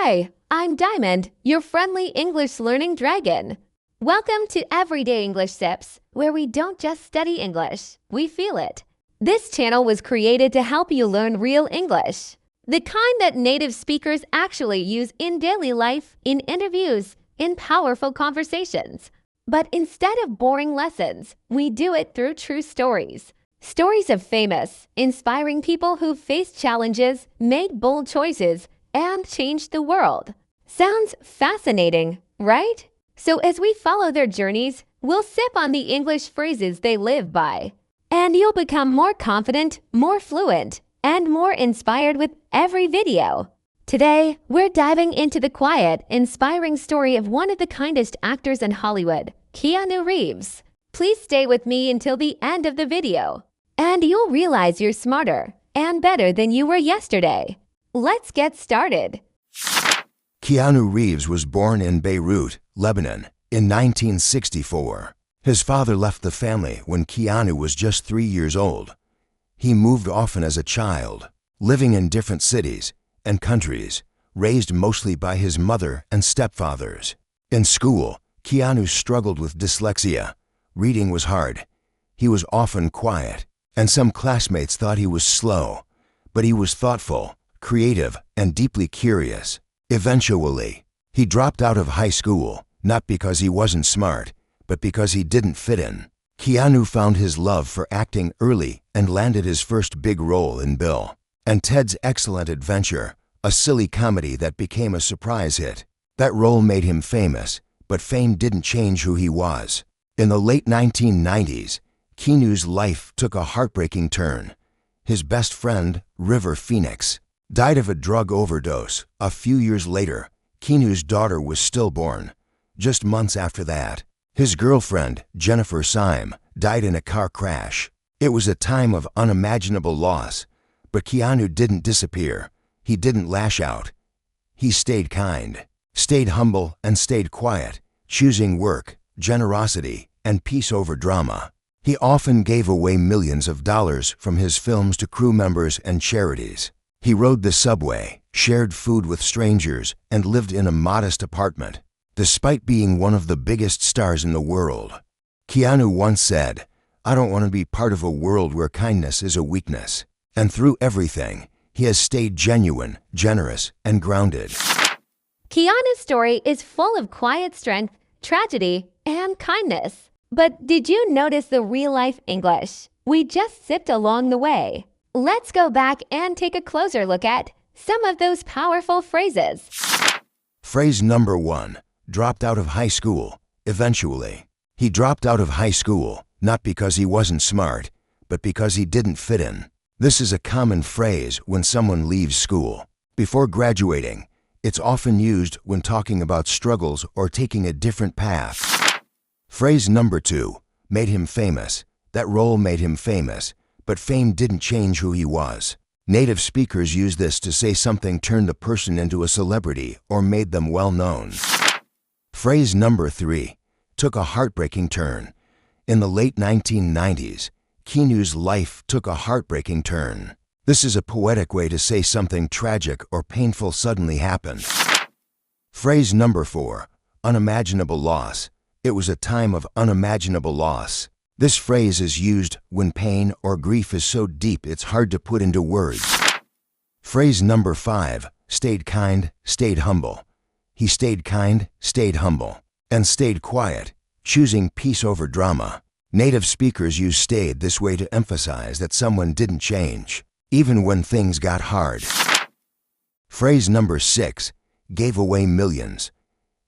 Hi, I'm Diamond, your friendly English learning dragon. Welcome to Everyday English Sips, where we don't just study English, we feel it. This channel was created to help you learn real English, the kind that native speakers actually use in daily life, in interviews, in powerful conversations. But instead of boring lessons, we do it through true stories. Stories of famous, inspiring people who faced challenges, made bold choices, and changed the world. Sounds fascinating, right? So as we follow their journeys, we'll sip on the English phrases they live by. And you'll become more confident, more fluent, and more inspired with every video. Today, we're diving into the quiet, inspiring story of one of the kindest actors in Hollywood, Keanu Reeves. Please stay with me until the end of the video, and you'll realize you're smarter and better than you were yesterday. Let's get started. Keanu Reeves was born in Beirut, Lebanon, in 1964. His father left the family when Keanu was just 3 years old. He moved often as a child, living in different cities and countries, raised mostly by his mother and stepfathers. In school, Keanu struggled with dyslexia. Reading was hard. He was often quiet, and some classmates thought he was slow, but he was thoughtful, creative, and deeply curious. Eventually, he dropped out of high school, not because he wasn't smart, but because he didn't fit in. Keanu found his love for acting early and landed his first big role in Bill and Ted's Excellent Adventure, a silly comedy that became a surprise hit. That role made him famous, but fame didn't change who he was. In the late 1990s, Keanu's life took a heartbreaking turn. His best friend, River Phoenix, died of a drug overdose. A few years later, Keanu's daughter was stillborn. Just months after that, his girlfriend, Jennifer Syme, died in a car crash. It was a time of unimaginable loss, but Keanu didn't disappear. He didn't lash out. He stayed kind, stayed humble, and stayed quiet, choosing work, generosity, and peace over drama. He often gave away millions of dollars from his films to crew members and charities. He rode the subway, shared food with strangers, and lived in a modest apartment, despite being one of the biggest stars in the world. Keanu once said, "I don't want to be part of a world where kindness is a weakness." And through everything, he has stayed genuine, generous, and grounded. Keanu's story is full of quiet strength, tragedy, and kindness. But did you notice the real-life English we just sipped along the way? Let's go back and take a closer look at some of those powerful phrases. Phrase number 1, dropped out of high school, eventually. He dropped out of high school, not because he wasn't smart, but because he didn't fit in. This is a common phrase when someone leaves school. Before graduating, it's often used when talking about struggles or taking a different path. Phrase number 2, made him famous. That role made him famous, but fame didn't change who he was. Native speakers use this to say something turned a person into a celebrity or made them well known. Phrase number 3, took a heartbreaking turn. In the late 1990s, Keanu's life took a heartbreaking turn. This is a poetic way to say something tragic or painful suddenly happened. Phrase number 4, unimaginable loss. It was a time of unimaginable loss. This phrase is used when pain or grief is so deep it's hard to put into words. Phrase number 5, stayed kind, stayed humble. He stayed kind, stayed humble, and stayed quiet, choosing peace over drama. Native speakers use stayed this way to emphasize that someone didn't change, even when things got hard. Phrase number 6, gave away millions.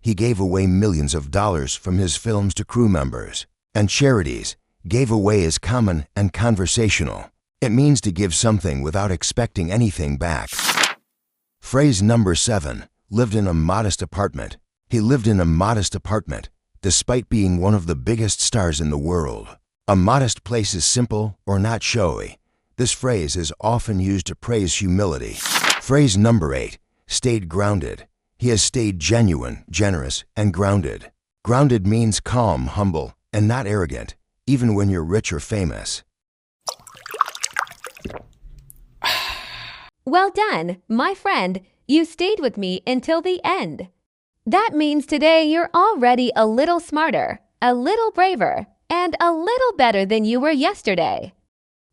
He gave away millions of dollars from his films to crew members and charities. Gave away is common and conversational. It means to give something without expecting anything back. Phrase number 7, lived in a modest apartment. He lived in a modest apartment, despite being one of the biggest stars in the world. A modest place is simple or not showy. This phrase is often used to praise humility. Phrase number 8, stayed grounded. He has stayed genuine, generous, and grounded. Grounded means calm, humble, and not arrogant, even when you're rich or famous. Well done, my friend. You stayed with me until the end. That means today you're already a little smarter, a little braver, and a little better than you were yesterday.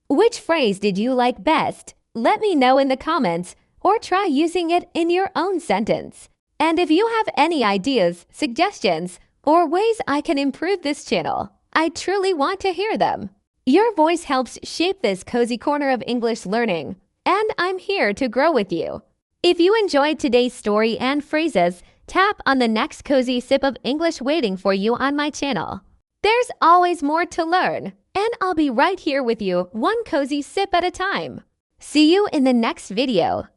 Which phrase did you like best? Let me know in the comments or try using it in your own sentence. And if you have any ideas, suggestions, or ways I can improve this channel, I truly want to hear them. Your voice helps shape this cozy corner of English learning, and I'm here to grow with you. If you enjoyed today's story and phrases, tap on the next cozy sip of English waiting for you on my channel. There's always more to learn, and I'll be right here with you one cozy sip at a time. See you in the next video.